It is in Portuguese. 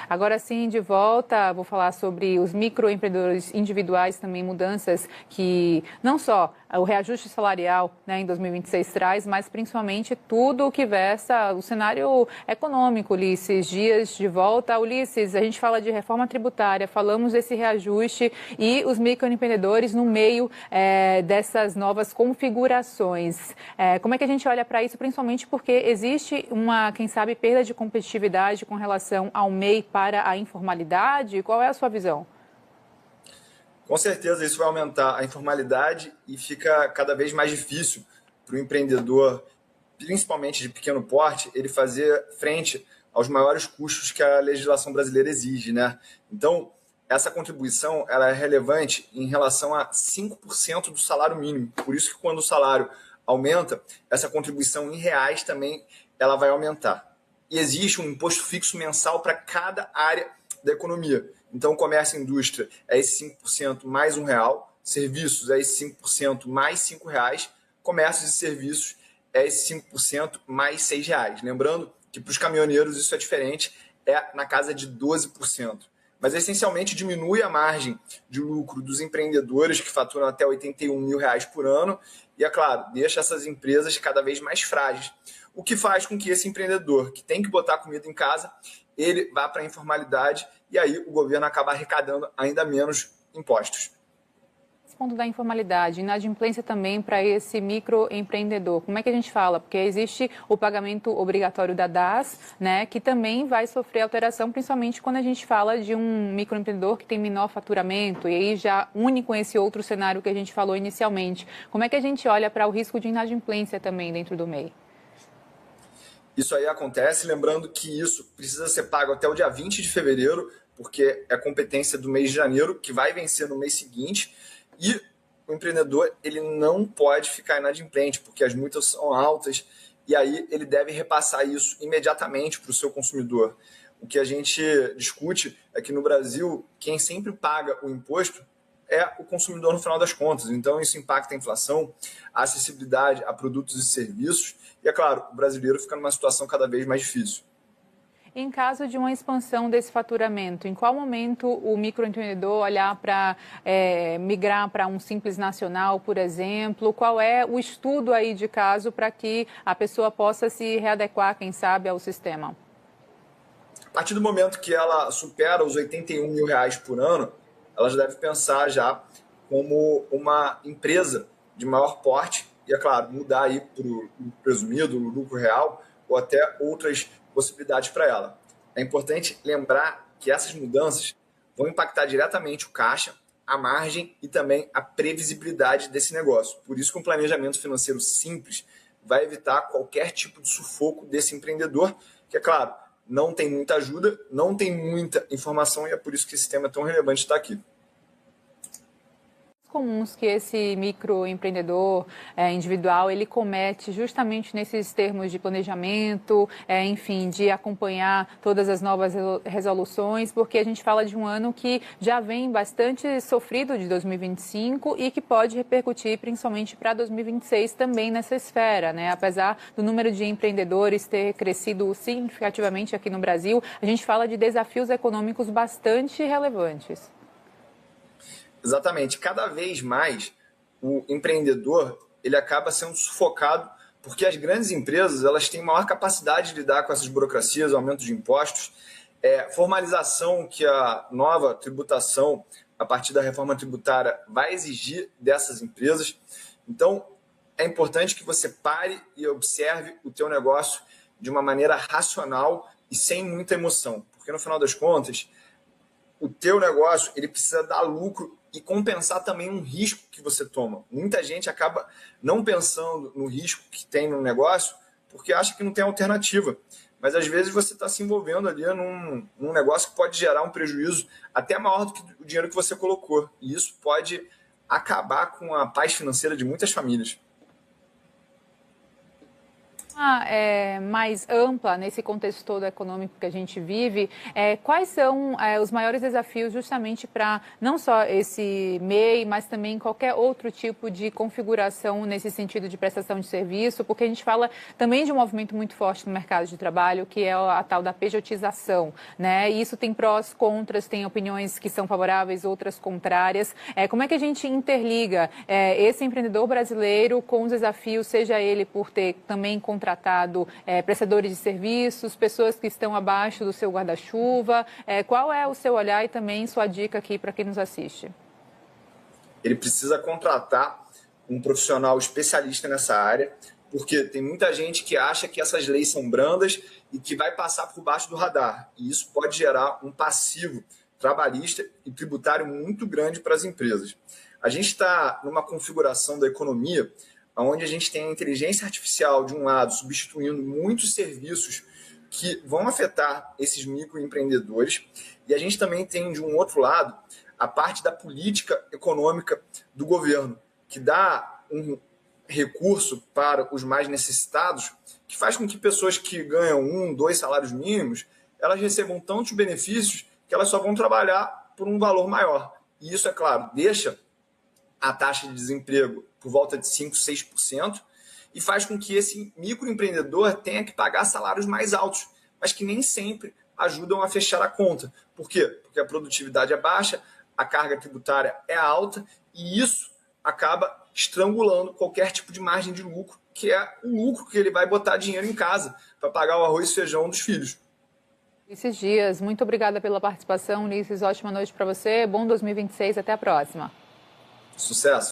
Agora sim, de volta, vou falar sobre os microempreendedores individuais, também mudanças que não só o reajuste salarial, né, em 2026 traz, mas principalmente tudo o que versa o cenário econômico, Ulisses. Dias de volta. Ulisses, a gente fala de reforma tributária, falamos desse reajuste e os microempreendedores no meio dessas novas configurações. Como é que a gente olha para isso, principalmente porque existe uma, quem sabe, perda de competitividade com relação ao MEI para a informalidade? Qual é a sua visão? Com certeza isso vai aumentar a informalidade e fica cada vez mais difícil para o empreendedor, principalmente de pequeno porte, ele fazer frente aos maiores custos que a legislação brasileira exige, né? Então, essa contribuição ela é relevante em relação a 5% do salário mínimo. Por isso que quando o salário aumenta, essa contribuição em reais também ela vai aumentar. E existe um imposto fixo mensal para cada área da economia. Então, comércio e indústria é esse 5% mais R$1, serviços é esse 5% mais R$5, comércios e serviços é esse 5% mais R$6. Lembrando que para os caminhoneiros isso é diferente, é na casa de 12%. Mas essencialmente diminui a margem de lucro dos empreendedores que faturam até R$81 mil por ano e, é claro, deixa essas empresas cada vez mais frágeis. O que faz com que esse empreendedor que tem que botar comida em casa, ele vá para a informalidade e aí o governo acaba arrecadando ainda menos impostos. Esse ponto da informalidade, inadimplência também para esse microempreendedor. Como é que a gente fala? Porque existe o pagamento obrigatório da DAS, né, que também vai sofrer alteração, principalmente quando a gente fala de um microempreendedor que tem menor faturamento, e aí já une com esse outro cenário que a gente falou inicialmente. Como é que a gente olha para o risco de inadimplência também dentro do MEI? Isso aí acontece, lembrando que isso precisa ser pago até o dia 20 de fevereiro, porque é competência do mês de janeiro, que vai vencer no mês seguinte, e o empreendedor ele não pode ficar inadimplente, porque as multas são altas, e aí ele deve repassar isso imediatamente para o seu consumidor. O que a gente discute é que no Brasil, quem sempre paga o imposto é o consumidor no final das contas. Então, isso impacta a inflação, a acessibilidade a produtos e serviços, e, é claro, o brasileiro fica numa situação cada vez mais difícil. Em caso de uma expansão desse faturamento, em qual momento o microempreendedor olhar para migrar para um Simples Nacional, por exemplo? Qual é o estudo aí de caso para que a pessoa possa se readequar, quem sabe, ao sistema? A partir do momento que ela supera os R$81 mil por ano, ela já deve pensar já como uma empresa de maior porte e, é claro, mudar aí para o presumido, o lucro real ou até outras possibilidades para ela. É importante lembrar que essas mudanças vão impactar diretamente o caixa, a margem e também a previsibilidade desse negócio. Por isso que um planejamento financeiro simples vai evitar qualquer tipo de sufoco desse empreendedor, que, é claro, não tem muita ajuda, não tem muita informação e é por isso que esse tema é tão relevante estar aqui. Comuns que esse microempreendedor individual ele comete justamente nesses termos de planejamento, enfim, de acompanhar todas as novas resoluções, porque a gente fala de um ano que já vem bastante sofrido de 2025 e que pode repercutir principalmente para 2026 também nessa esfera, né? Apesar do número de empreendedores ter crescido significativamente aqui no Brasil, a gente fala de desafios econômicos bastante relevantes. Exatamente. Cada vez mais o empreendedor ele acaba sendo sufocado porque as grandes empresas elas têm maior capacidade de lidar com essas burocracias, aumento de impostos, formalização que a nova tributação, a partir da reforma tributária, vai exigir dessas empresas. Então, é importante que você pare e observe o teu negócio de uma maneira racional e sem muita emoção, porque no final das contas, o teu negócio ele precisa dar lucro e compensar também um risco que você toma. Muita gente acaba não pensando no risco que tem no negócio porque acha que não tem alternativa. Mas às vezes você está se envolvendo ali num negócio que pode gerar um prejuízo até maior do que o dinheiro que você colocou. E isso pode acabar com a paz financeira de muitas famílias. Mais ampla nesse contexto todo econômico que a gente vive, quais são os maiores desafios justamente para não só esse MEI, mas também qualquer outro tipo de configuração nesse sentido de prestação de serviço, porque a gente fala também de um movimento muito forte no mercado de trabalho, que é a tal da pejotização, né? E isso tem prós, contras, tem opiniões que são favoráveis, outras contrárias. Como é que a gente interliga esse empreendedor brasileiro com os desafios, seja ele por ter também contratado prestadores de serviços, pessoas que estão abaixo do seu guarda-chuva? Qual é o seu olhar e também sua dica aqui para quem nos assiste? Ele precisa contratar um profissional especialista nessa área, porque tem muita gente que acha que essas leis são brandas e que vai passar por baixo do radar. E isso pode gerar um passivo trabalhista e tributário muito grande para as empresas. A gente está numa configuração da economia onde a gente tem a inteligência artificial, de um lado, substituindo muitos serviços que vão afetar esses microempreendedores, e a gente também tem, de um outro lado, a parte da política econômica do governo, que dá um recurso para os mais necessitados, que faz com que pessoas que ganham 1, 2 salários mínimos, elas recebam tantos benefícios que elas só vão trabalhar por um valor maior. E isso, é claro, deixa a taxa de desemprego por volta de 5%, 6%, e faz com que esse microempreendedor tenha que pagar salários mais altos, mas que nem sempre ajudam a fechar a conta. Por quê? Porque a produtividade é baixa, a carga tributária é alta, e isso acaba estrangulando qualquer tipo de margem de lucro, que é o lucro que ele vai botar dinheiro em casa para pagar o arroz e feijão dos filhos. Ulisses Dias, muito obrigada pela participação. Ulisses, ótima noite para você. Bom 2026, até a próxima. Sucesso!